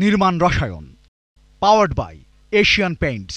নির্মাণ রসায়ন, powered by Asian Paints.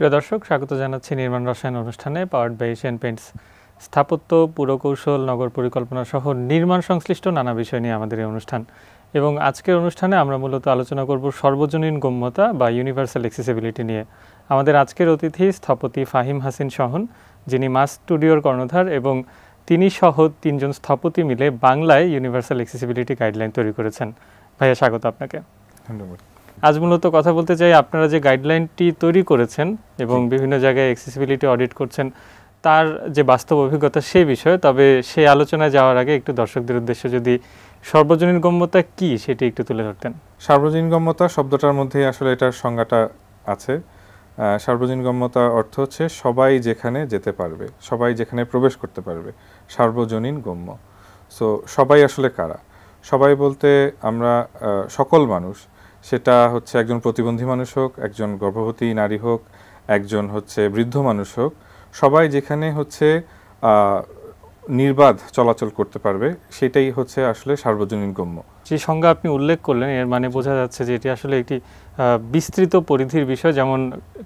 প্রিয় দর্শক, স্বাগত জানাচ্ছি নির্মাণ রসায়ন অনুষ্ঠানে পাওয়ার্ড বাই এশিয়ান পেইন্টস। স্থাপত্য, পুরকৌশল, নগর পরিকল্পনা সহ নির্মাণ সংশ্লিষ্ট নানা বিষয় নিয়ে আমাদের এই অনুষ্ঠান। এবং আজকের অনুষ্ঠানে আমরা মূলত আলোচনা করব সর্বজনীন গম্যতা বা ইউনিভার্সাল অ্যাক্সেসিবিলিটি নিয়ে। আমাদের আজকের অতিথি স্থপতি ফাহিম হাসিন সহন, যিনি মাস স্টুডিওর কর্ণধার, এবং তিনি সহ 3 জন স্থপতি মিলে বাংলায় ইউনিভার্সাল অ্যাক্সেসিবিলিটি গাইডলাইন তৈরি করেছেন। ভাইয়া, স্বাগত আপনাকে। ধন্যবাদ। আজ মূলত কথা বলতে চাই, আপনারা যে গাইডলাইনটি তৈরি করেছেন এবং বিভিন্ন জায়গায় অ্যাক্সেসিবিলিটি অডিট করছেন, তার যে বাস্তব অভিজ্ঞতা সেই বিষয়ে। তবে সেই আলোচনায় যাওয়ার আগে একটু দর্শকদের উদ্দেশ্যে যদি সর্বজনীন গম্যতা কি সেটি একটু তুলে ধরতেন। সার্বজনীন গম্যতা শব্দটার মধ্যেই আসলে এটার সংজ্ঞাটা আছে। সার্বজনীন গম্যতা অর্থ হচ্ছে সবাই যেখানে যেতে পারবে, সবাই যেখানে প্রবেশ করতে পারবে, সার্বজনীন গম্য। সো সবাই আসলে কারা? সবাই বলতে আমরা সকল মানুষ, সেটা হচ্ছে একজন প্রতিবন্ধী মানুষ হোক, একজন গর্ভবতী নারী হোক, একজন হচ্ছে বৃদ্ধ মানুষ হোক, সবাই যেখানে হচ্ছে নির্বাধ চলাচল করতে পারবে, সেটাই হচ্ছে আসলে সার্বজনীন গম্য। যে সংজ্ঞা আপনি উল্লেখ করলেন, এর মানে বোঝা যাচ্ছে যে এটি আসলে একটি বিস্তৃত পরিধির বিষয়, যেমন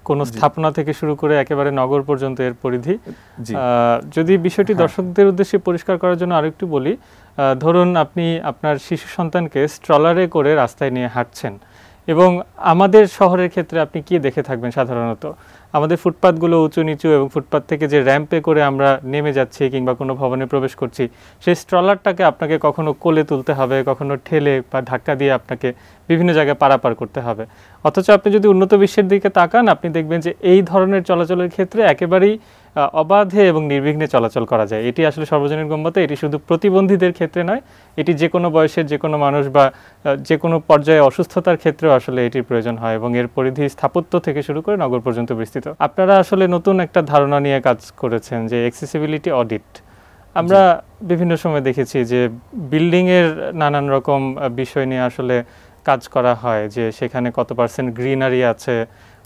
কোনো স্থাপনা থেকে শুরু করে একেবারে নগর পর্যন্ত এর পরিধি। যদি বিষয়টি দর্শকদের উদ্দেশ্যে পরিষ্কার করার জন্য আরেকটু বলি, ধরুন আপনি আপনার শিশু সন্তানকে স্ট্রলারে করে রাস্তায় নিয়ে হাঁটছেন, এবং আমাদের শহরের ক্ষেত্রে আপনি কি দেখে থাকবেন সাধারণত, আমাদের ফুটপাথগুলো উঁচু নিচু, এবং ফুটপাথ থেকে যে র্যাম্পে করে আমরা নেমে যাচ্ছি কিংবা কোনো ভবনে প্রবেশ করছি, সেই স্ট্রলারটাকে আপনাকে কখনো কোলে তুলতে হবে, কখনো ঠেলে বা ধাক্কা দিয়ে আপনাকে বিভিন্ন জায়গায় পারাপার করতে হবে। অথচ আপনি যদি উন্নত বিশ্বের দিকে তাকান, আপনি দেখবেন যে এই ধরনের চলাচলের ক্ষেত্রে একেবারেই অবাধে এবং নির্বিঘ্নে চলাচল করা যায়। এটি আসলে সর্বজনীন গম্যতা। এটি শুধু প্রতিবন্ধীদের ক্ষেত্রে নয়, এটি যে কোনো বয়সের যে কোনো মানুষ বা যে কোনো পর্যায়ে অসুস্থতার ক্ষেত্রেও আসলে এটির প্রয়োজন হয়, এবং এর পরিধি স্থাপত্য থেকে শুরু করে নগর পর্যন্ত বিস্তৃত। আপনারা আসলে নতুন একটা ধারণা নিয়ে কাজ করেছেন, যে অ্যাক্সেসিবিলিটি অডিট। আমরা বিভিন্ন সময় দেখেছি যে বিল্ডিংয়ের নানান রকম বিষয় নিয়ে আসলে কাজ করা হয়, যে সেখানে কত % গ্রিনারি আছে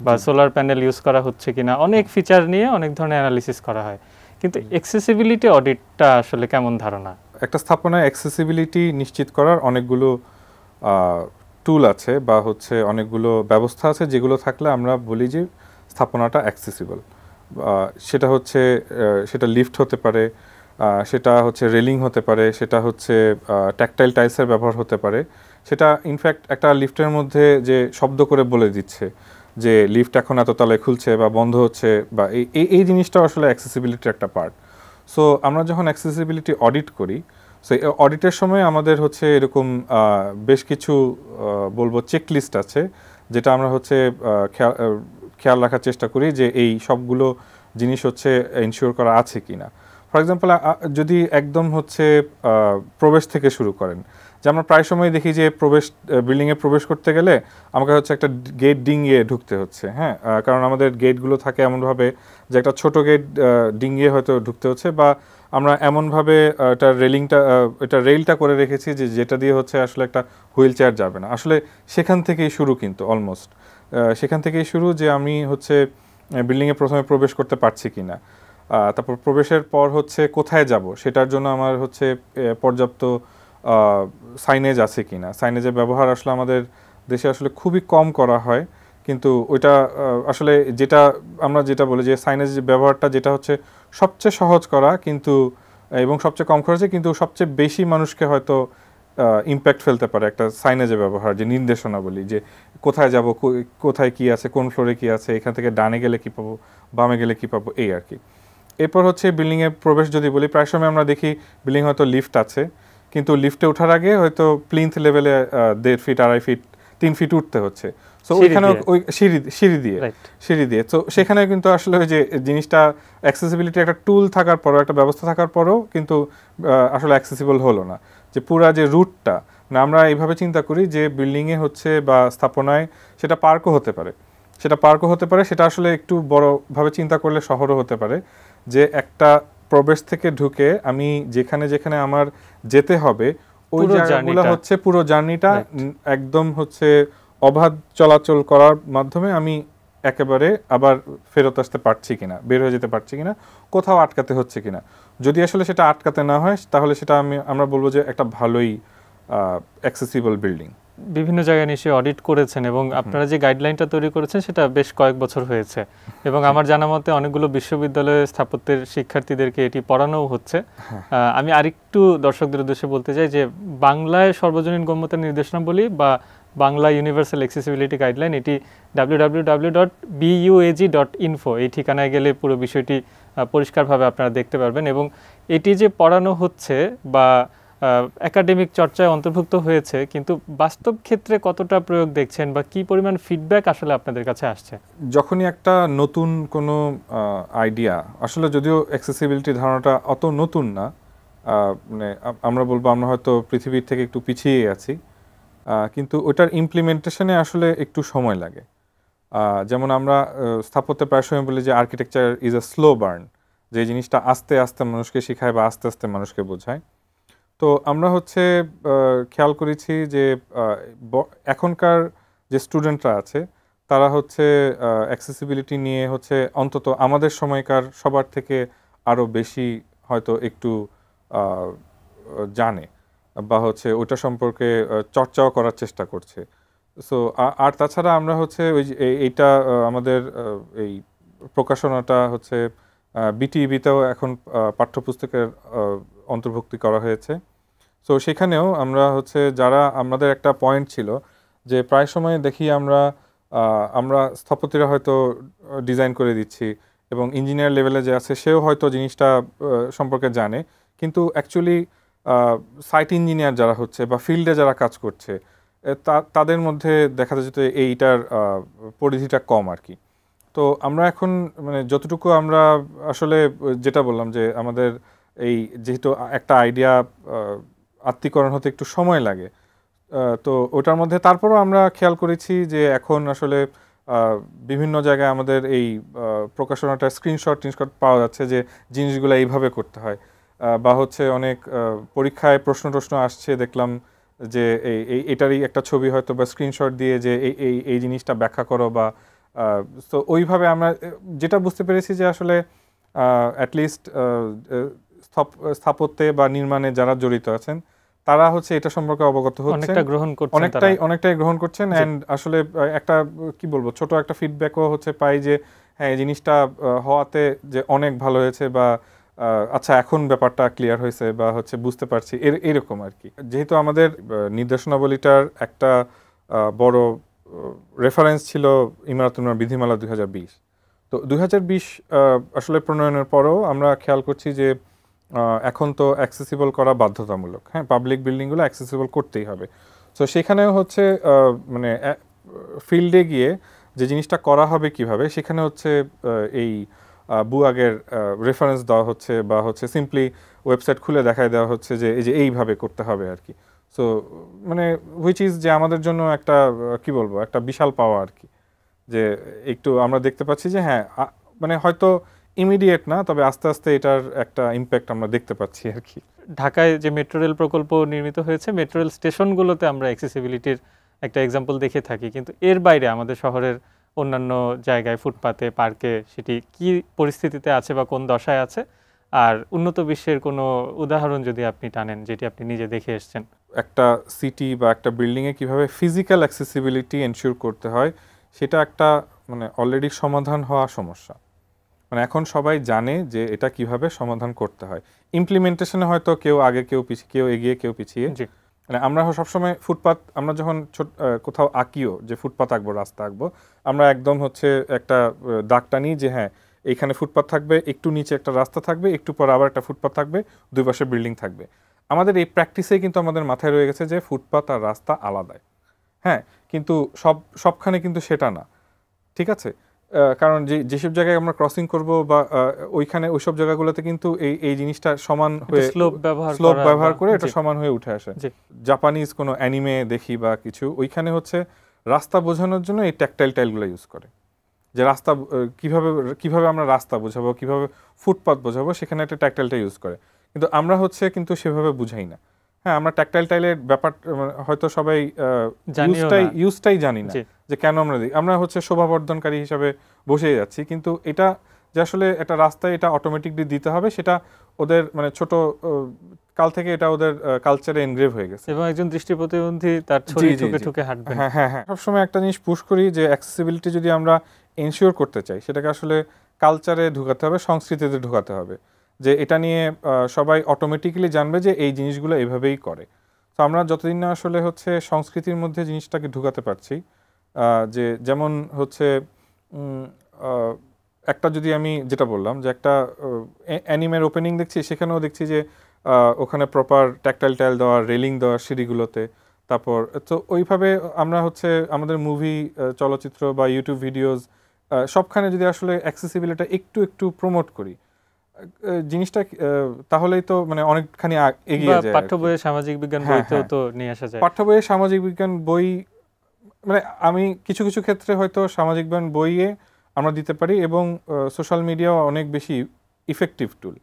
বা সোলার প্যানেল ইউজ করা হচ্ছে কিনা, অনেক ফিচার নিয়ে অনেক ধরনের অ্যানালিসিস করা হয়। কিন্তু অ্যাক্সেসিবিলিটি অডিটটা আসলে কেমন ধারণা? একটা স্থাপনায় অ্যাক্সেসিবিলিটি নিশ্চিত করার অনেকগুলো টুল আছে বা হচ্ছে অনেকগুলো ব্যবস্থা আছে, যেগুলো থাকলে আমরা বলি যে স্থাপনাটা অ্যাক্সেসিবল। সেটা লিফট হতে পারে, সেটা হচ্ছে রেলিং হতে পারে, সেটা হচ্ছে ট্যাকটাইল টাইলসের ব্যবহার হতে পারে। সেটা ইনফ্যাক্ট একটা লিফটের মধ্যে যে শব্দ করে বলে দিচ্ছে যে লিফট এখন এত তলায় খুলছে বা বন্ধ হচ্ছে, বা এই জিনিসটা আসলে অ্যাক্সেসিবিলিটির একটা পার্ট। সো আমরা যখন অ্যাক্সেসিবিলিটি অডিট করি, সো এই অডিটের সময় আমাদের হচ্ছে এরকম বেশ কিছু বলবো চেকলিস্ট আছে, যেটা আমরা হচ্ছে খেয়াল রাখার চেষ্টা করি যে এই সবগুলো জিনিস হচ্ছে ইনশিওর করা আছে কিনা। ফর এক্সাম্পল, যদি একদম হচ্ছে প্রবেশ থেকে শুরু করেন, যে আমরা প্রায় সময় দেখি যে বিল্ডিংয়ে প্রবেশ করতে গেলে আমাকে হচ্ছে একটা গেট ডিঙিয়ে ঢুকতে হচ্ছে। হ্যাঁ, কারণ আমাদের গেটগুলো থাকে এমনভাবে যে একটা ছোট গেট ডিঙিয়ে হয়তো ঢুকতে হচ্ছে, বা আমরা এমনভাবে এটা রেলটা করে রেখেছি যে যেটা দিয়ে হচ্ছে আসলে একটা হুইল চেয়ার যাবে না। আসলে সেখান থেকেই শুরু, কিন্তু অলমোস্ট সেখান থেকেই শুরু যে আমি হচ্ছে বিল্ডিংয়ে প্রথমে প্রবেশ করতে পারছি কিনা, তারপর প্রবেশের পর হচ্ছে কোথায় যাব সেটার জন্য আমার হচ্ছে পর্যাপ্ত সাইনেজ আছে কিনা। সাইনেজের ব্যবহার আসলে আমাদের দেশে আসলে খুবই কম করা হয়, কিন্তু ওইটা আসলে আমরা যেটা বলি যে সাইনেজ ব্যবহারটা যেটা হচ্ছে সবচেয়ে সহজ করা, কিন্তু এবং সবচেয়ে কম খরচে, কিন্তু সবচেয়ে বেশি মানুষকে হয়তো ইম্প্যাক্ট ফেলতে পারে একটা সাইনেজের ব্যবহার, যে নির্দেশনা বলি যে কোথায় যাব, কোথায় কি আছে, কোন ফ্লোরে কি আছে, এখান থেকে ডানে গেলে কি পাবো, বামে গেলে কি পাবো, এই আর কি। এরপর হচ্ছে বিল্ডিংয়ে প্রবেশ যদি বলি, প্রায় সময় আমরা দেখি বিল্ডিং হয়তো লিফট আছে, কিন্তু লিফটে ওঠার আগে হয়তো প্লিন্থ লেভেলে 1.5 ফিট 2.5 ফিট 3 ফিট উঠতে হচ্ছে। সো ওইখানে ওই সিঁড়ি দিয়ে তো সেখানে কিন্তু আসলে ওই যে জিনিসটা অ্যাক্সেসিবিলিটি একটা টুল থাকার পরও, একটা ব্যবস্থা থাকার পরও কিন্তু আসলে অ্যাক্সেসিবল হলো না, যে পুরা যে রুটটা না আমরা এইভাবে চিন্তা করি যে বিল্ডিংয়ে হচ্ছে বা স্থাপনায় সেটা পার্কও হতে পারে, সেটা আসলে একটু বড়ভাবে চিন্তা করলে শহরও হতে পারে, যে একটা প্রবেশ থেকে ঢুকে আমি যেখানে যেখানে আমার যেতে হবে ওই জায়গাগুলো হচ্ছে পুরো জার্নিটা একদম হচ্ছে অবাধ চলাচল করার মাধ্যমে আমি একেবারে আবার ফেরত আসতে পারছি কিনা, বের হয়ে যেতে পারছি কিনা, কোথাও আটকাতে হচ্ছে কিনা। যদি আসলে সেটা আটকাতে না হয় তাহলে সেটা আমরা বলবো যে একটা ভালোই অ্যাক্সেসিবল বিল্ডিং। বিভিন্ন জায়গায় নিশ্চয়ই অডিট করেছেন এবং আপনারা যে গাইডলাইনটা তৈরি করেছেন সেটা বেশ কয়েক বছর হয়েছে এবং আমার জানা মতে অনেকগুলো বিশ্ববিদ্যালয়ে স্থাপত্যের শিক্ষার্থীদেরকে এটি পড়ানোও হচ্ছে। আমি আরেকটু দর্শকদের উদ্দেশ্যে বলতে চাই যে বাংলায় সর্বজনীন গম্যতার নির্দেশনাবলী বা বাংলা ইউনিভার্সাল অ্যাক্সেসিবিলিটি গাইডলাইন, এটি www.buag.info এই ঠিকানায় গেলে পুরো বিষয়টি পরিষ্কারভাবে আপনারা দেখতে পারবেন। এবং এটি যে পড়ানো হচ্ছে বা একাডেমিক চর্চায় অন্তর্ভুক্ত হয়েছে, কিন্তু বাস্তব ক্ষেত্রে কতটা প্রয়োগ দেখছেন বা কি পরিমাণ ফিডব্যাক আসলে আপনাদের কাছে আসছে? যখনই একটা নতুন কোনো আইডিয়া, আসলে যদিও অ্যাক্সেসিবিলিটি ধারণাটা অত নতুন না, মানে আমরা বলবো আমরা হয়তো পৃথিবীর থেকে একটু পিছিয়ে আছি, কিন্তু ওটার ইমপ্লিমেন্টেশনে আসলে একটু সময় লাগে। যেমন আমরা স্থাপত্যে প্রায় সময় বলি যে architecture is a slow burn, যে জিনিসটা আস্তে আস্তে মানুষকে শেখায় বা আস্তে আস্তে মানুষকে বোঝায়। তো আমরা হচ্ছে খেয়াল করেছি যে এখনকার যে স্টুডেন্টরা আছে তারা হচ্ছে অ্যাক্সেসিবিলিটি নিয়ে হচ্ছে অন্তত আমাদের সময়কার সবার থেকে আরও বেশি হয়তো একটু জানে বা হচ্ছে ওটা সম্পর্কে চর্চাও করার চেষ্টা করছে। সো আর তাছাড়া আমরা হচ্ছে ওই এইটা আমাদের এই প্রকাশনাটা হচ্ছে বিটিইবিতেও এখন পাঠ্যপুস্তকের অন্তর্ভুক্তি করা হয়েছে। সো সেখানেও আমরা হচ্ছে যারা আমাদের একটা পয়েন্ট ছিল যে প্রায় সময় দেখি আমরা স্থপতিরা হয়তো ডিজাইন করে দিচ্ছি এবং ইঞ্জিনিয়ার লেভেলে যে আছে সেও হয়তো জিনিসটা সম্পর্কে জানে, কিন্তু অ্যাকচুয়ালি সাইট ইঞ্জিনিয়ার যারা হচ্ছে বা ফিল্ডে যারা কাজ করছে তাদের মধ্যে দেখা যায় যে এইটার পরিধিটা কম আর কি। তো আমরা এখন মানে যতটুকু আমরা আসলে যেটা বললাম যে আমাদের এই যেহেতু একটা আইডিয়া আত্মীকরণ হতে একটু সময় লাগে, তো ওটার মধ্যে তারপরও আমরা খেয়াল করেছি যে এখন আসলে বিভিন্ন জায়গায় আমাদের এই প্রকাশনাটা স্ক্রিনশট পাওয়া যাচ্ছে যে জিনিসগুলো এইভাবে করতে হয়, বা হচ্ছে অনেক পরীক্ষায় প্রশ্ন আসছে দেখলাম যে এটারই একটা ছবি হয়তো বা স্ক্রিনশট দিয়ে যে এই জিনিসটা ব্যাখ্যা করো বা তো ওইভাবে আমরা যেটা বুঝতে পেরেছি যে আসলে অ্যাটলিস্ট স্থাপত্যে বা নির্মাণে যারা জড়িত আছেন তারা হচ্ছে এটা সম্পর্কে অবগত হচ্ছেন, অনেকটাই গ্রহণ করছেন। অ্যান্ড আসলে একটা কি বলবো ছোট একটা ফিডব্যাকও হচ্ছে পাই যে হ্যাঁ এই জিনিসটা হওয়াতে যে অনেক ভালো হয়েছে বা আচ্ছা এখন ব্যাপারটা ক্লিয়ার হয়েছে বা হচ্ছে বুঝতে পারছি এরকম আর কি। যেহেতু আমাদের নির্দেশনাবলীটার একটা বড় রেফারেন্স ছিল ইমারতুন বিধিমালা 2020, তো 2020 আসলে প্রণয়নের পরেও আমরা খেয়াল করছি যে এখন তো অ্যাক্সেসিবল করা বাধ্যতামূলক, হ্যাঁ পাবলিক বিল্ডিংগুলো অ্যাক্সেসিবল করতেই হবে। সো সেখানেও হচ্ছে মানে ফিল্ডে গিয়ে যে জিনিসটা করা হবে কিভাবে সেখানে হচ্ছে এই বুয়াগের রেফারেন্স দেওয়া হচ্ছে বা হচ্ছে সিম্পলি ওয়েবসাইট খুলে দেখায় দেওয়া হচ্ছে যে এইভাবে করতে হবে আর কি। সো মানে হুইচ ইজ যে আমাদের জন্য একটা কি বলবো একটা বিশাল পাওয়া আর কি, যে একটু আমরা দেখতে পাচ্ছি যে হ্যাঁ মানে হয়তো ইমিডিয়েট না তবে আস্তে আস্তে এটার একটা ইম্প্যাক্ট আমরা দেখতে পাচ্ছি আর কি। ঢাকায় যে মেট্রো রেল প্রকল্প নির্মিত হয়েছে, মেট্রো রেল স্টেশনগুলোতে আমরা অ্যাক্সেসিবিলিটির একটা এক্সাম্পল দেখে থাকি, কিন্তু এর বাইরে আমাদের শহরের অন্যান্য জায়গায় ফুটপাতে পার্কে সেটি কি পরিস্থিতিতে আছে বা কোন দশায় আছে, আর উন্নত বিশ্বের কোনো উদাহরণ যদি আপনি টানেন যেটি আপনি নিজে দেখে এসেছেন। একটা সিটি বা একটা বিল্ডিংয়ে কিভাবে ফিজিক্যাল অ্যাক্সেসিবিলিটি এনশিওর করতে হয় সেটা একটা মানে অলরেডি সমাধান হওয়া সমস্যা। মানে এখন সবাই জানে যে এটা কিভাবে সমাধান করতে হয়, ইমপ্লিমেন্টেশনে হয়তো কেউ আগে কেউ এগিয়ে কেউ পিছিয়ে। মানে আমরা সবসময় ফুটপাত আমরা যখন কোথাও আঁকিও যে ফুটপাত আঁকবো রাস্তা আঁকবো আমরা একদম হচ্ছে একটা দাগ টানি যে হ্যাঁ এইখানে ফুটপাত থাকবে, একটু নিচে একটা রাস্তা থাকবে, একটু পর আবার একটা ফুটপাত থাকবে, দুই পাশে বিল্ডিং থাকবে। আমাদের এই প্র্যাকটিসেই কিন্তু আমাদের মাথায় রয়ে গেছে যে ফুটপাত আর রাস্তা আলাদাই, হ্যাঁ কিন্তু সবখানে কিন্তু সেটা না, ঠিক আছে। কারণ যেসব জায়গায় আমরা ক্রসিং করব বা ওইখানে ওইসব জায়গাগুলোতে কিন্তু এই জিনিসটা সমান হয়ে স্লোপ ব্যবহার করে এটা সমান হয়ে উঠে আসে। জাপানিজ কোনো অ্যানিমে দেখি বা কিছু, ওইখানে হচ্ছে রাস্তা বোঝানোর জন্য এই ট্যাকটাইল টাইলগুলো ইউজ করে, যে রাস্তা কিভাবে আমরা রাস্তা বোঝাবো, কিভাবে ফুটপাথ বোঝাবো, সেখানে একটা ট্যাকটাইলটা ইউজ করে। কিন্তু আমরা কিন্তু সেভাবে বুঝাই না। হ্যাঁ, আমরা ট্যাকটাইল টাইলের ব্যাপার হয়তো সবাই ইউজটাই জানি না, যে কেন আমরা শোভাবর্ধনকারী হিসাবে বসে যাচ্ছি। কিন্তু এটা যে আসলে একটা রাস্তায় এটা অটোমেটিকলি দিতে হবে, সেটা ওদের ছোট কাল থেকে এটা ওদের কালচারে এনগ্রেভ হয়ে গেছে। এবং একজন দৃষ্টি প্রতিবন্ধী তার ছড়িয়ে ঠুকে হাঁটবে। হ্যাঁ, সবসময় একটা জিনিস পুশ করি যে অ্যাক্সেসিবিলিটি যদি আমরা এনশিওর করতে চাই, সেটাকে আসলে কালচারে ঢুকাতে হবে, সংস্কৃতিতে ঢুকাতে হবে, যে এটা নিয়ে সবাই অটোমেটিক্যালি জানবে যে এই জিনিসগুলো এভাবেই করে। তো আমরা যতদিন না আসলে সংস্কৃতির মধ্যে জিনিসটাকে ঢুকাতে পারছি, যে যেমন একটা যদি আমি যেটা বললাম যে একটা অ্যানিমের ওপেনিং দেখছি, সেখানেও দেখছি যে ওখানে প্রপার ট্যাকটাইল টাইল দেওয়া, রেলিং দেওয়া সিঁড়িগুলোতে। তারপর তো ওইভাবে আমরা আমাদের মুভি, চলচ্চিত্র বা ইউটিউব ভিডিওস সবখানে যদি আসলে অ্যাক্সেসিবিলিটি একটু প্রমোট করি জিনিসটা, তাহলেই তো অনেকখানি এগিয়ে যায়। পাঠ্য বইয়ে সামাজিক বিজ্ঞান বইতেও তো নিয়ে আসা যায়। পাঠ্য বইয়ে সামাজিক বিজ্ঞান বই আমি কিছু ক্ষেত্রে হয়তো সামাজিক বিজ্ঞান বইয়ে আমরা দিতে পারি, এবং সোশ্যাল মিডিয়াও অনেক বেশি ইফেক্টিভ টুল।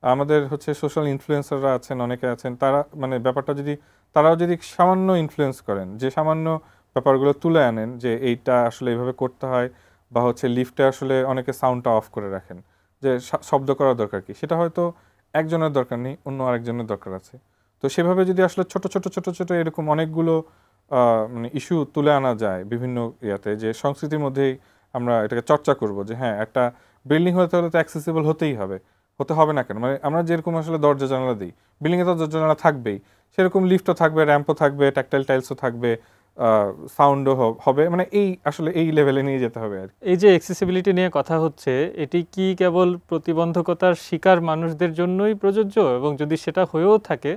আমাদের সোশ্যাল ইনফ্লুয়েন্সাররা আছেন, অনেকে আছেন, তারা ব্যাপারটা তারাও যদি সামান্য ইনফ্লুয়েন্স করেন, যে সামান্য ব্যাপারগুলো তুলে আনেন, যে এইটা আসলে এইভাবে করতে হয়, বা লিফটে আসলে অনেকে সাউন্ডটা অফ করে রাখেন, যে শব্দ করার দরকার কি, সেটা হয়তো একজনের দরকার নেই, অন্য আরেকজনের দরকার আছে। তো সেভাবে যদি আসলে ছোট ছোট এরকম অনেকগুলো ইস্যু তুলে আনা যায় বিভিন্ন ইয়াতে, যে সংস্কৃতির মধ্যেই আমরা এটাকে চর্চা করব, যে হ্যাঁ, একটা বিল্ডিং হতে হলে তো অ্যাক্সেসিবল হতেই হবে, হতে হবে না কেন? আমরা যেরকম আসলে দরজা জানালা দিই, বিল্ডিংয়ে তো দরজা জানালা থাকবেই, সেরকম লিফটও থাকবে, র্যাম্পও থাকবে, ট্যাকটাইল টাইলসও থাকবে, সাউন্ডও হবে, এই লেভেলে নিয়ে যেতে হবে আর। এই যে অ্যাক্সেসিবিলিটি নিয়ে কথা হচ্ছে, এটি কি কেবল প্রতিবন্ধকতার শিকার মানুষদের জন্যই প্রযোজ্য, এবং যদি সেটা হয়েও থাকে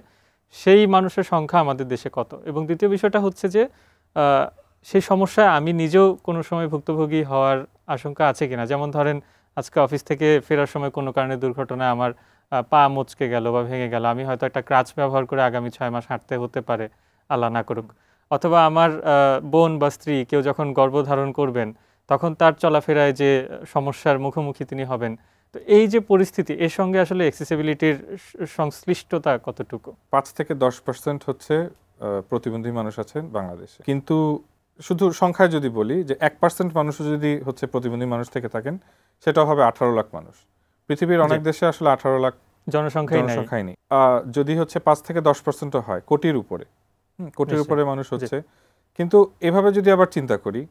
সেই মানুষের সংখ্যা আমাদের দেশে কত? এবং দ্বিতীয় বিষয়টা হচ্ছে যে সেই সমস্যায় আমি নিজেও কোনো সময় ভুক্তভোগী হওয়ার আশঙ্কা আছে কিনা। যেমন ধরেন, আজকে অফিস থেকে ফেরার সময় কোনো কারণে দুর্ঘটনায় আমার পা মচকে গেল বা ভেঙে গেল, আমি হয়তো একটা ক্রাচ ব্যবহার করে আগামী 6 মাস হাঁটতে হতে পারে, আল্লাহ না করুক। অথবা আমার বোন বা স্ত্রী কেউ যখন গর্ভধারণ করবেন, তখন তার চলাফেরায় যে সমস্যার মুখোমুখি তিনি হবেন। তো এই যে পরিস্থিতি, এর সঙ্গে আসলে অ্যাক্সেসিবিলিটির সংশ্লিষ্টতা কতটুকু? 5 থেকে 10% হচ্ছে প্রতিবন্ধী মানুষ আছেন বাংলাদেশে। কিন্তু শুধু সংখ্যায় যদি বলি, যে 1% মানুষও যদি প্রতিবন্ধী মানুষ থেকে থাকেন, সেটাও হবে 18 লাখ মানুষ। পৃথিবীর অনেক দেশে আসলে 18 লাখ জনসংখ্যাই নেই। যদি 5 থেকে 10% হয়, কোটির উপরে মানুষ হচ্ছে। কিন্তু এভাবে যদি আবার চিন্তা করি,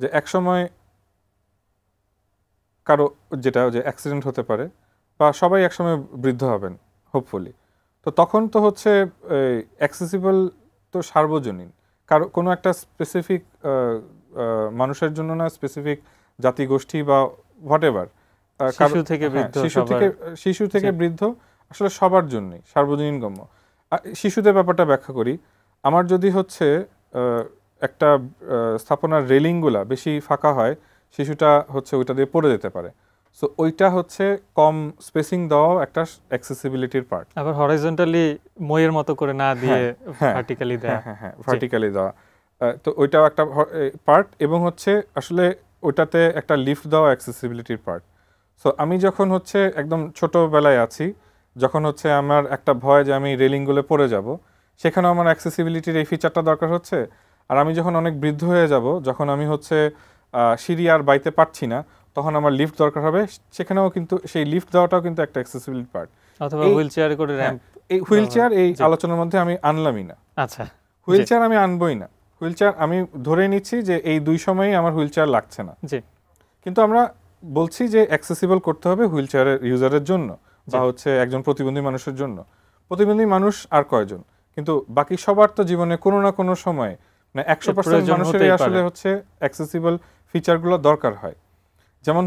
যে একসময় কারো যে অ্যাক্সিডেন্ট হতে পারে, বা সবাই একসময় বৃদ্ধ হবেন হোপফুলি, তো তখন তো অ্যাক্সেসিবল তো সার্বজনীন, কোনো একটা স্পেসিফিক মানুষের জন্য না, স্পেসিফিক জাতিগোষ্ঠী বা হোয়াটএভার, শিশু থেকে বৃদ্ধ, আসলে সবার জন্যই সার্বজনীনগম্য। শিশুদের ব্যাপারটা ব্যাখ্যা করি। আমার যদি একটা স্থাপনার রেলিংগুলা বেশি ফাঁকা হয়, শিশুটা ওইটা দিয়ে পড়ে যেতে পারে। সো ওইটা কম স্পেসিং দেওয়া একটা অ্যাক্সেসিবিলিটির পার্ট। আবার হরাইজন্টালি মইয়ের মতো করে না দিয়ে ভার্টিক্যালি দেওয়া। হ্যাঁ, ভার্টিক্যালি দেওয়া। তো ওইটাও একটা পার্ট, এবং আসলে ওইটাতে একটা লিফট দেওয়া অ্যাক্সেসিবিলিটির পার্ট। সো আমি যখন একদম ছোটবেলায় আছি, যখন আমার একটা ভয় যে আমি রেলিংগুলো পড়ে যাব, সেখানেও আমার অ্যাক্সেসিবিলিটির এই ফিচারটা দরকার হচ্ছে। আর আমি যখন অনেক বৃদ্ধ হয়ে যাব, যখন আমি সিঁড়ি আর বাইতে পারছি না, তখন আমার লিফট দরকার হবে, সেখানেও কিন্তু সেই লিফট দেওয়াটাও কিন্তু একটা অ্যাক্সেসিবিলিটি পার্ট। অথবা হুইলচেয়ারে করে র‍্যাম্প। এই হুইলচেয়ার এই আলোচনার মধ্যে আমি আনলামই না। আচ্ছা, হুইলচেয়ার আমি আনবই না। হুইলচেয়ার আমি ধরে নিচ্ছি যে এই দুই সময়ই আমার হুইলচেয়ার লাগছে না। জি। কিন্তু আমরা বলছি যে অ্যাক্সেসিবল করতে হবে হুইলচেয়ারের ইউজারের জন্য, বা একজন প্রতিবন্ধী মানুষের জন্য। প্রতিবন্ধী মানুষ আর কয়জন? কিন্তু বাকি সবার তো জীবনে কোনো না কোনো সময় 100% মানুষেরই আসলে অ্যাক্সেসিবল ফিচারগুলো দরকার হয়। যেমন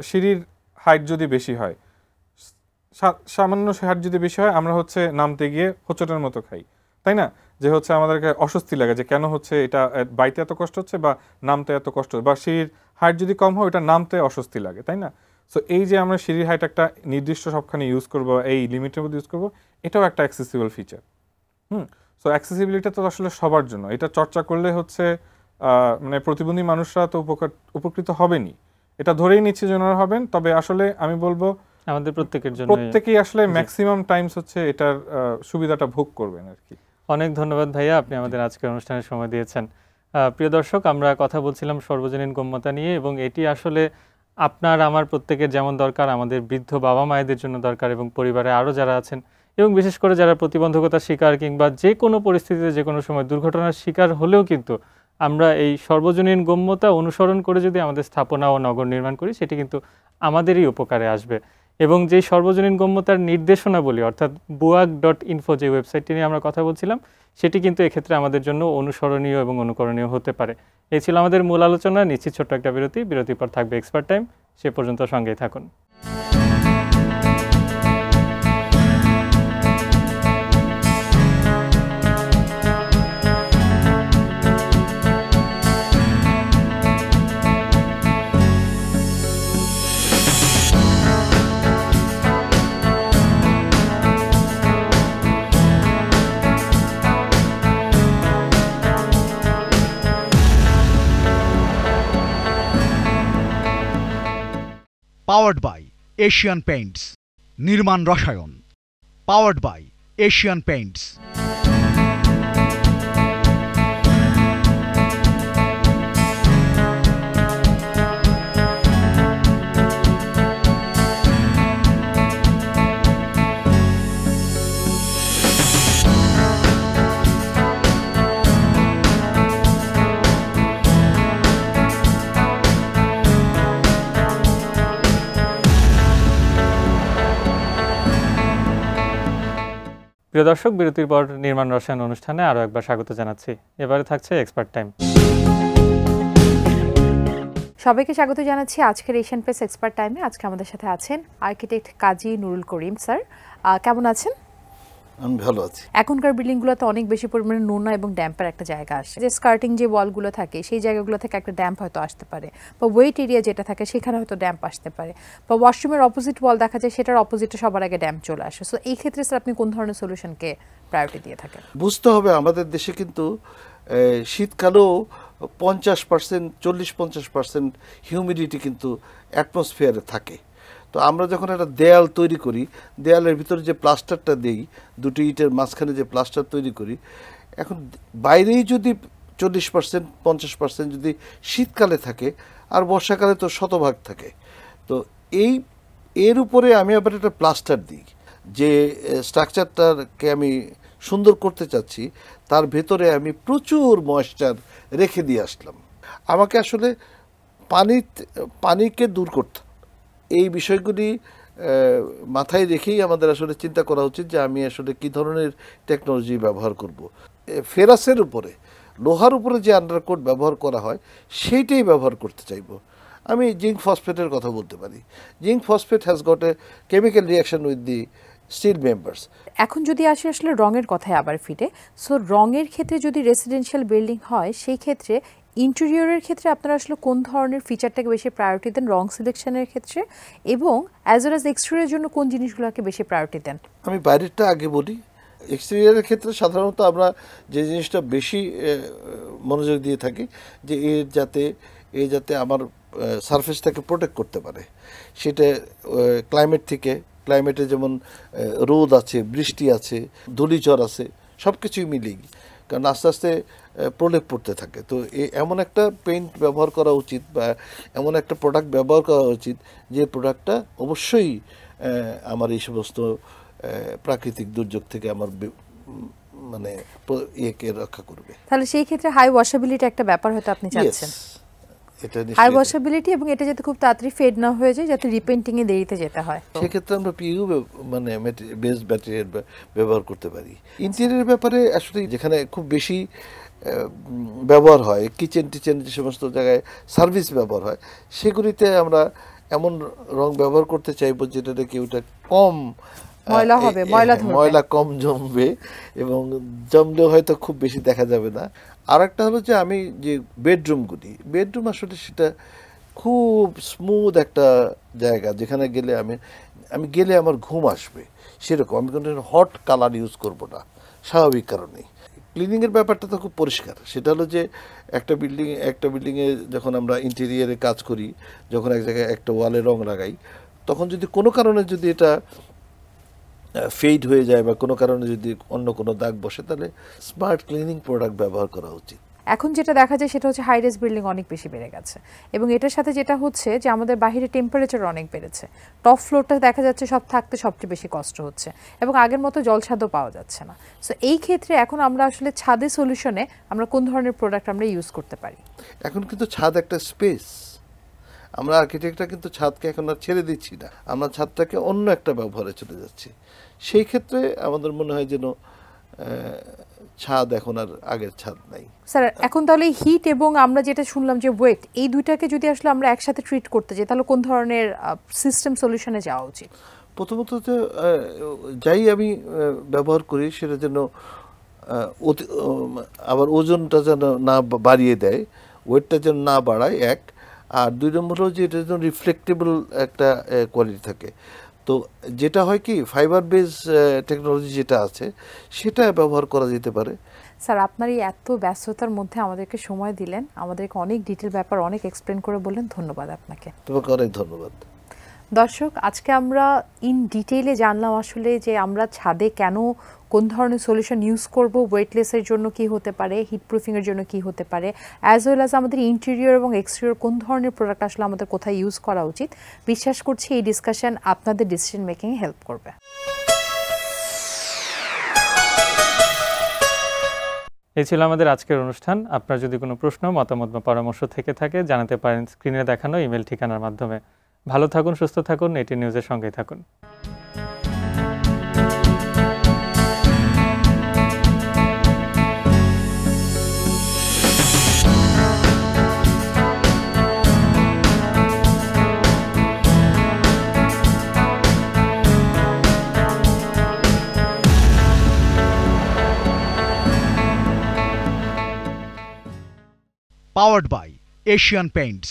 সিঁড়ির হাইট যদি বেশি হয়, সামান্য হাইট যদি বেশি হয়, আমরা নামতে গিয়ে হোঁচটের মতো খাই, তাই না? যে হচ্ছে আমাদেরকে অস্বস্তি লাগে যে কেন হচ্ছে এটা বাইতে এত কষ্ট হচ্ছে বা নামতে এত কষ্ট, বা সিঁড়ির হাইট যদি কম হয় ওটা নামতে অস্বস্তি লাগে, তাই না? সো এই যে আমরা সিঁড়ির হাইট একটা নির্দিষ্ট সবখানে ইউজ করবো, এই লিমিটের মধ্যে ইউজ করবো, এটাও একটা অ্যাক্সেসিবল ফিচার। সো অ্যাক্সেসিবিলিটি তো আসলে সবার জন্য, এটা চর্চা করলে হচ্ছে মানে প্রতিবন্ধী মানুষরা তো উপকৃত হবেনই, এটা ধরেই নিচ্ছে যে ওনারা হবেন। তবে আসলে আমি বলবো আমাদের প্রত্যেকের জন্য, প্রত্যেকেই আসলে ম্যাক্সিমাম টাইমস হচ্ছে এটার সুবিধাটা ভোগ করবেন আর কি। অনেক ধন্যবাদ ভাইয়া, আপনি আমাদের আজকের অনুষ্ঠানে সময় দিয়েছেন। প্রিয় দর্শক, আমরা কথা বলছিলাম সর্বজনীন গম্যতা নিয়ে, এবং এটি আসলে আপনার আমার প্রত্যেকের যেমন দরকার, আমাদের বৃদ্ধ বাবা মায়েদের জন্য দরকার, এবং পরিবারে আরও যারা আছেন, এবং বিশেষ করে যারা প্রতিবন্ধকতার শিকার কিংবা যে কোনো পরিস্থিতিতে যে কোনো সময় দুর্ঘটনার শিকার হলেও কিন্তু আমরা এই সর্বজনীন গম্যতা অনুসরণ করে যদি আমাদের স্থাপনা ও নগর নির্মাণ করি, সেটি কিন্তু আমাদেরই উপকারে আসবে। এবং যেই সর্বজনীন গম্যতার নির্দেশনাবলী, অর্থাৎ buak.info যে ওয়েবসাইটটি নিয়ে আমরা কথা বলছিলাম, সেটি কিন্তু এক্ষেত্রে আমাদের জন্য অনুসরণীয় এবং অনুকরণীয় হতে পারে। এই ছিল আমাদের মূল আলোচনা। নিশ্চিত ছোট্ট একটা বিরতি, বিরতির পর থাকবে এক্সপার্ট টাইম। সে পর্যন্ত সঙ্গেই থাকুন। পাওয়ার্ড বাই এশিয়ান পেইন্টস, নির্মাণ রসায়ন। Powered by Asian Paints. প্রিয় দর্শক, বিরতির পর নির্মাণ রসায়ন অনুষ্ঠানে আরও একবার স্বাগত জানাচ্ছি। এবারে থাকছে এক্সপার্ট টাইম। সবাইকে স্বাগত জানাচ্ছি আজকের এশিয়ান পেইন্টস এক্সপার্ট টাইমে। আজকে আমাদের সাথে আছেন আর্কিটেক্ট কাজী নুরুল করিম স্যার। কেমন আছেন? আমি ভালো আছি। এখনকার বিল্ডিংগুলোতে অনেক বেশি পরিমাণে নোনা এবং ড্যাম্পের একটা জায়গা আসে, যে স্কার্টিং যে ওয়ালগুলো থাকে সেই জায়গাগুলো থেকে একটা ড্যাম্প হয়তো আসতে পারে, বা ওয়েট এরিয়া যেটা থাকে সেখানে হয়তো ড্যাম্প আসতে পারে, বা ওয়াশরুমের অপোজিট ওয়াল দেখা যায় সেটার অপোজিটে সবার আগে ড্যাম্প চলে আসে। সো এই ক্ষেত্রে স্যার আপনি কোন ধরনের সলিউশনকে প্রায়োরিটি দিয়ে থাকেন? বুঝতে হবে আমাদের দেশে কিন্তু শীতকালেও 50%, 40-50% হিউমিডিটি কিন্তু অ্যাটমসফিয়ারে থাকে। তো আমরা যখন একটা দেয়াল তৈরি করি, দেয়ালের ভিতরে যে প্লাস্টারটা দেই, দুটি ইটের মাঝখানে যে প্লাস্টার তৈরি করি, এখন বাইরেই যদি 40%-50% যদি শীতকালে থাকে, আর বর্ষাকালে তো শতভাগ থাকে, তো এর উপরে আমি আবার একটা প্লাস্টার দিই, যে স্ট্রাকচারটাকে আমি সুন্দর করতে চাচ্ছি তার ভেতরে আমি প্রচুর ময়েশ্চার রেখে দিয়ে আসলাম। আমাকে আসলে পানিকে দূর করতে, এই বিষয়গুলি মাথায় রেখেই আমাদের আসলে চিন্তা করা উচিত যে আমি আসলে কী ধরনের টেকনোলজি ব্যবহার করব। ফেরাসের উপরে, লোহার উপরে যে আন্ডারকোট ব্যবহার করা হয় সেইটাই ব্যবহার করতে চাইব। আমি জিঙ্ক ফসফেটের কথা বলতে পারি। Zinc phosphate has got a chemical reaction with the steel members. এখন যদি আসি আসলে রঙের কথায় আবার ফিরে, সো রঙের ক্ষেত্রে যদি রেসিডেন্সিয়াল বিল্ডিং হয়, সেই ক্ষেত্রে ইন্টেরিয়রের ক্ষেত্রে আপনারা আসলে কোন ধরনের ফিচারটাকে বেশি প্রায়োরিটি দেন রং সিলেকশনের ক্ষেত্রে, এবং অ্যাজ ওয়েল অ্যাজ এক্সটেরিয়রের জন্য কোন জিনিসগুলোকে বেশি প্রায়োরিটি দেন? আমি বাইরেরটা আগে বলি। এক্সটেরিয়রের ক্ষেত্রে সাধারণত আমরা যে জিনিসটা বেশি মনোযোগ দিয়ে থাকি যে এ যাতে আমার সারফেসটাকে প্রোটেক্ট করতে পারে, সেটা ক্লাইমেট থেকে, ক্লাইমেটে যেমন রোদ আছে, বৃষ্টি আছে, ধূলিঝড় আছে, সব কিছুই মিলেই, কারণ আস্তে আস্তে প্রলেপ পড়তে থাকে। তো এমন একটা পেইন্ট ব্যবহার করা উচিত, বা এমন একটা প্রোডাক্ট ব্যবহার করা উচিত যে প্রোডাক্টটা অবশ্যই আমার এই সমস্ত প্রাকৃতিক দুর্যোগ থেকে আমার মানে ইয়েকে রক্ষা করবে। তাহলে সেই ক্ষেত্রে হাই ওয়াশেবিলিটি একটা ব্যাপার হয়তো আপনি চাচ্ছেন। হাই ওয়াশেবিলিটি, এবং এটা যাতে খুব তাড়াতাড়ি ফেড না হয়ে যায়, যাতে রিপেন্টিং এ দেরিতে যেতে হয়, সেক্ষেত্রে আমরা পিইউ মানে বেসড ম্যাটেরিয়াল ব্যবহার করতে পারি। ইন্টেরিয়র ব্যাপারে আসলে যেখানে খুব বেশি ব্যবহার হয়, কিচেন টিচেন যে সমস্ত জায়গায় সার্ভিস ব্যবহার হয়, সেগুলিতে আমরা এমন রং ব্যবহার করতে চাইবো যেটা নাকি ওটা কম ময়লা হবে, ময়লা ধরবে, ময়লা কম জমবে এবং জমলেও হয়তো খুব বেশি দেখা যাবে না। আর একটা হলো যে আমি যে বেডরুম আসলে সেটা খুব স্মুথ একটা জায়গা, যেখানে গেলে আমি গেলে আমার ঘুম আসবে, সেরকম আমি কোনো হট কালার ইউজ করব না স্বাভাবিক কারণেই। ক্লিনিংয়ের ব্যাপারটা তো খুব পরিষ্কার, সেটা হলো যে একটা বিল্ডিংয়ে যখন আমরা ইন্টেরিয়ারে কাজ করি, যখন এক জায়গায় একটা ওয়ালে রং লাগাই, তখন যদি কোনো কারণে যদি এটা ফেড হয়ে যায় বা কোনো কারণে যদি অন্য কোনো দাগ বসে, তাহলে স্মার্ট ক্লিনিং প্রোডাক্ট ব্যবহার করা উচিত। এখন যেটা দেখা যায় সেটা হচ্ছে হাই রাইজ বিল্ডিং অনেক বেশি বেড়ে গেছে এবং এটার সাথে যেটা হচ্ছে যে আমাদের বাইরে টেম্পারেচার অনেক বেড়েছে, টপ ফ্লোরটা দেখা যাচ্ছে সব থাকতে সবচেয়ে বেশি কষ্ট হচ্ছে এবং আগের মতো জলছাদও পাওয়া যাচ্ছে না। সো এই ক্ষেত্রে এখন আমরা আসলে ছাদে সলিউশনে আমরা কোন ধরনের প্রোডাক্ট আমরা ইউজ করতে পারি? এখন কিন্তু ছাদ একটা স্পেস, আমরা আর্কিটেক্টরা কিন্তু ছাদকে এখন আর ছেড়ে দিচ্ছি না, আমরা ছাদটাকে অন্য একটা ব্যবহারে চলে যাচ্ছি। সেই ক্ষেত্রে আমাদের মনে হয় যেন ছাদ এখন আর আগের ছাদ নাই। স্যার এখন তাহলে হিট এবং আমরা যেটা শুনলাম যে ওয়েট, এই দুইটাকে যদি আসলে আমরা একসাথে ট্রিট করতে যাই, তাহলে কোন ধরনের সিস্টেম সলিউশনে যাওয়া উচিত? প্রথমত তো যাই আমি ব্যবহার করি সেটা যেন আবার ওজনটা যেন না বাড়িয়ে দেয়, ওয়েটটা যেন না বাড়ায় এক, আর দুই নম্বর হলো যে এটা যেন রিফ্লেক্টেবল একটা কোয়ালিটি থাকে। তো যেটা হয় কি ফাইবার বেস টেকনোলজি যেটা আছে সেটা ব্যবহার করা যেতে পারে। স্যার আপনার এই এত ব্যস্ততার মধ্যে আমাদেরকে সময় দিলেন, আমাদেরকে অনেক ডিটেল ব্যাপার অনেক এক্সপ্লেন করে বললেন, ধন্যবাদ আপনাকে। তোমাকে অনেক ধন্যবাদ। দর্শক, আজকে আমরা ইন ডিটেইলে জানলাম আসলে যে আমরা ছাদে কেন কোন ধরনের সলিউশন ইউজ করব, ওয়েটলেসের জন্য কি হতে পারে, হিট প্রুফিংয়ের জন্য কি হতে পারে, অ্যাজ ওয়েল অ্যাজ আমাদের ইন্টেরিয়র এবং এক্সটেরিয়র কোন ধরনের প্রোডাক্ট আসলে আমাদের কোথায় ইউজ করা উচিত। বিশ্বাস করছি এই ডিসকাশন আপনাদের ডিসিশন মেকিংয়ে হেল্প করবে। এই ছিল আমাদের আজকের অনুষ্ঠান। আপনার যদি কোনো প্রশ্ন, মতামত বা পরামর্শ থেকে থাকে জানাতে পারেন স্ক্রিনে দেখানো ইমেল ঠিকানার মাধ্যমে। ভালো থাকুন, সুস্থ থাকুন, এটি নিউজের সঙ্গেই থাকুন। Powered by Asian Paints.